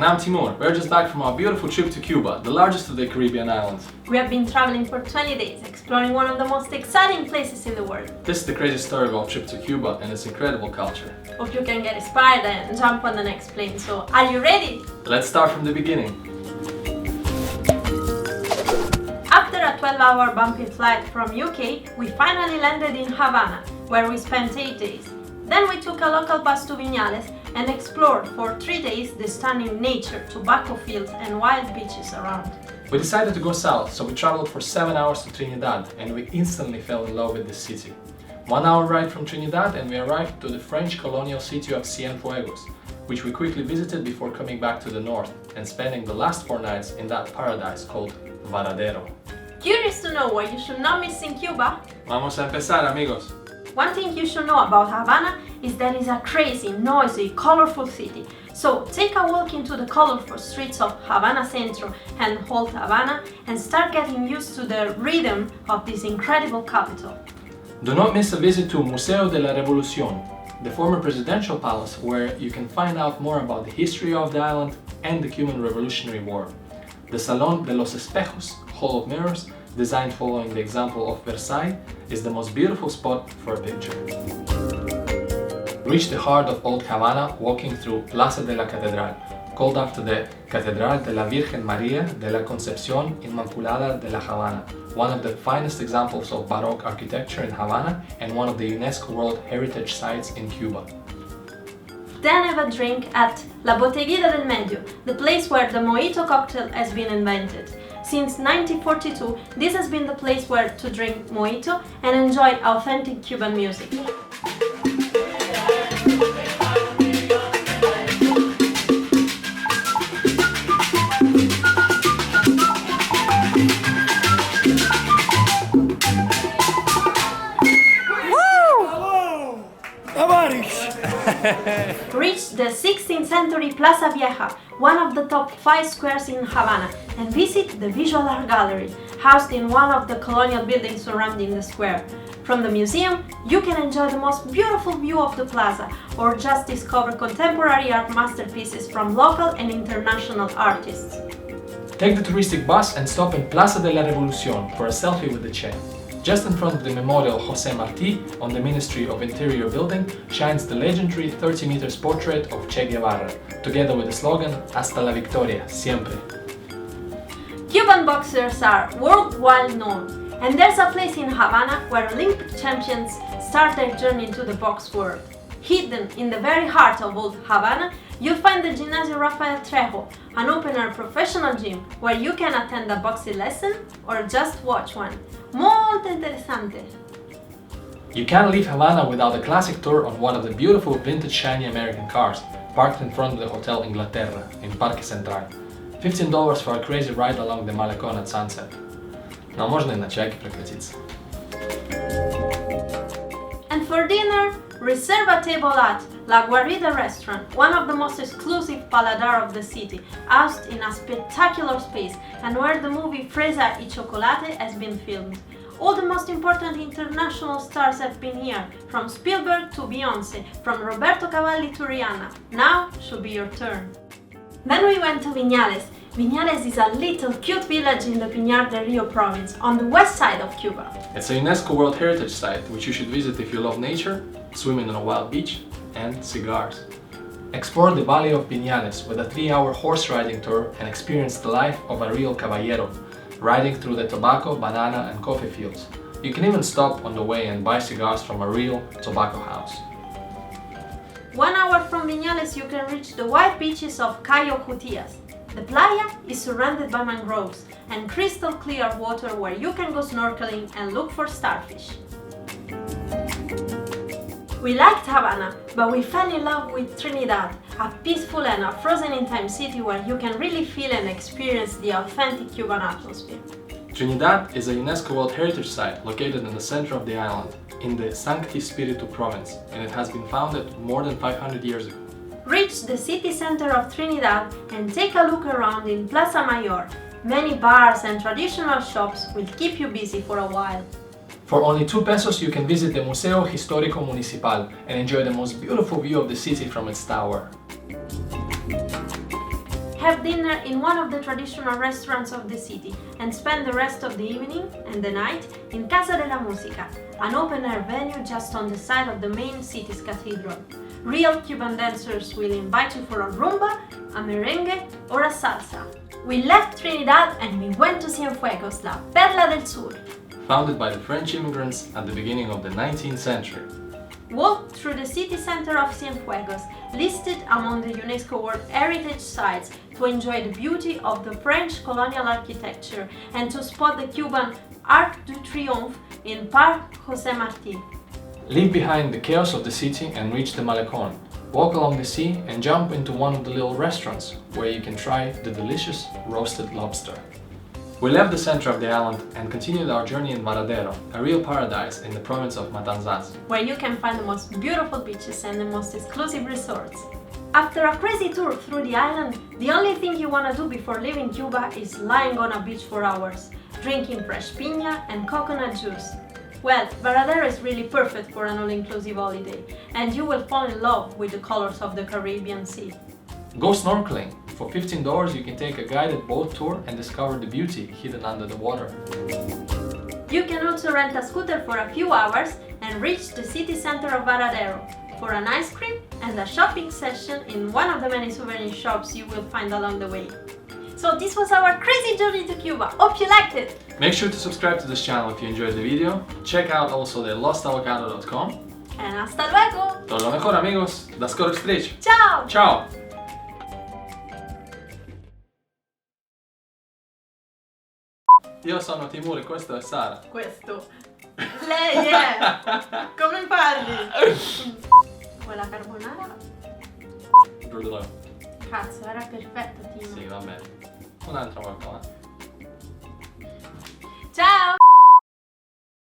And I'm Timur. We're just back from our beautiful trip to Cuba, the largest of the Caribbean islands. We have been traveling for 20 days, exploring one of the most exciting places in the world. This is the crazy story of our trip to Cuba and its incredible culture. Hope you can get inspired and jump on the next plane. So, are you ready? Let's start from the beginning. After a 12-hour bumpy flight from UK, we finally landed in Havana, where we spent 8 days. Then we took a local bus to Viñales and explored for 3 days the stunning nature, tobacco fields and wild beaches around. We decided to go south, so we traveled for 7 hours to Trinidad and we instantly fell in love with the city. 1 hour ride from Trinidad and we arrived to the French colonial city of Cienfuegos, which we quickly visited before coming back to the north and spending the last 4 nights in that paradise called Varadero. Curious to know what you should not miss in Cuba? Vamos a empezar, amigos. One thing you should know about Havana is that it's a crazy, noisy, colorful city. So take a walk into the colorful streets of Havana Centro and Old Havana and start getting used to the rhythm of this incredible capital. Do not miss a visit to Museo de la Revolucion, the former presidential palace where you can find out more about the history of the island and the Cuban Revolutionary War. The Salón de los Espejos, Hall of Mirrors, designed following the example of Versailles, is the most beautiful spot for a picture. Reach the heart of Old Havana walking through Plaza de la Catedral, called after the Catedral de la Virgen María de la Concepción Inmaculada de la Havana, one of the finest examples of Baroque architecture in Havana and one of the UNESCO World Heritage Sites in Cuba. Then have a drink at La Botteguita del Medio, the place where the Mojito cocktail has been invented. Since 1942, this has been the place where to drink Mojito and enjoy authentic Cuban music. Reach the 16th century Plaza Vieja, one of the top 5 squares in Havana, and visit the Visual Art Gallery, housed in one of the colonial buildings surrounding the square. From the museum, you can enjoy the most beautiful view of the plaza, or just discover contemporary art masterpieces from local and international artists. Take the touristic bus and stop in Plaza de la Revolucion for a selfie with the Che. Just in front of the memorial José Martí on the Ministry of Interior building shines the legendary 30 meters portrait of Che Guevara, together with the slogan Hasta la Victoria, siempre. Cuban boxers are worldwide known, and there's a place in Havana where Olympic champions start their journey into the box world. Hidden in the very heart of Old Havana, you'll find the Gimnasio Rafael Trejo, an open-air professional gym where you can attend a boxing lesson or just watch one. Molto interessante! You can't leave Havana without a classic tour on one of the beautiful vintage shiny American cars parked in front of the Hotel Inglaterra in Parque Central. $15 for a crazy ride along the Malecón at sunset. Но можно и на чайке прокатиться. And for dinner, reserve a table at La Guarida restaurant, one of the most exclusive paladar of the city, housed in a spectacular space and where the movie Fresa y Chocolate has been filmed. All the most important international stars have been here, from Spielberg to Beyoncé, from Roberto Cavalli to Rihanna. Now should be your turn. Then we went to Viñales. Viñales is a little cute village in the Pinar del Rio province, on the west side of Cuba. It's a UNESCO World Heritage Site, which you should visit if you love nature, swimming on a wild beach, and cigars. Explore the Valley of Viñales with a 3-hour horse riding tour and experience the life of a real caballero, riding through the tobacco, banana, and coffee fields. You can even stop on the way and buy cigars from a real tobacco house. 1 hour from Viñales, you can reach the white beaches of c.u.b.a. The playa is surrounded by mangroves and crystal clear water where you can go snorkeling and look for starfish. We liked Havana, but we fell in love with Trinidad, a peaceful and a frozen-in-time city where you can really feel and experience the authentic Cuban atmosphere. Trinidad is a UNESCO World Heritage Site located in the center of the island, in the Sancti Spiritu province, and it has been founded more than 500 years ago. Reach the city center of Trinidad and take a look around in Plaza Mayor. Many bars and traditional shops will keep you busy for a while. For only 2 pesos you can visit the Museo Histórico Municipal and enjoy the most beautiful view of the city from its tower. have dinner in one of the traditional restaurants of the city, and spend the rest of the evening and the night in Casa De La Musica, an open-air venue just on the side of the main city's cathedral. Real Cuban dancers will invite you for a rumba, a merengue or a salsa. We left Trinidad and we went to Cienfuegos, la Perla del Sur. Founded by the French immigrants at the beginning of the 19th century. Walk through the city center of Cienfuegos, listed among the UNESCO World Heritage Sites, to enjoy the beauty of the French colonial architecture and to spot the Cuban Arc de Triomphe in Parc José Martí. Leave behind the chaos of the city and reach the Malecón. Walk along the sea and jump into one of the little restaurants where you can try the delicious roasted lobster. We left the center of the island and continued our journey in Varadero, a real paradise in the province of Matanzas, where you can find the most beautiful beaches and the most exclusive resorts. After a crazy tour through the island, the only thing you want to do before leaving Cuba is lying on a beach for hours, drinking fresh piña and coconut juice. Well, Varadero is really perfect for an all-inclusive holiday, and you will fall in love with the colors of the Caribbean Sea. Go snorkeling. For $15 you can take a guided boat tour and discover the beauty hidden under the water. You can also rent a scooter for a few hours and reach the city center of Varadero for an ice cream and a shopping session in one of the many souvenir shops you will find along the way. So this was our crazy journey to Cuba. Hope you liked it! Make sure to subscribe to this channel if you enjoyed the video. Check out also the lostavocado.com. And hasta luego! Todo lo mejor amigos, da skoro vstreч! Ciao! Ciao! Io sono Timur, questo è Sara. Questo. Lei è! Come parli? Vuoi la carbonara? Cazzo, era perfetta, Timo. Sì, va bene. Un'altra volta, va.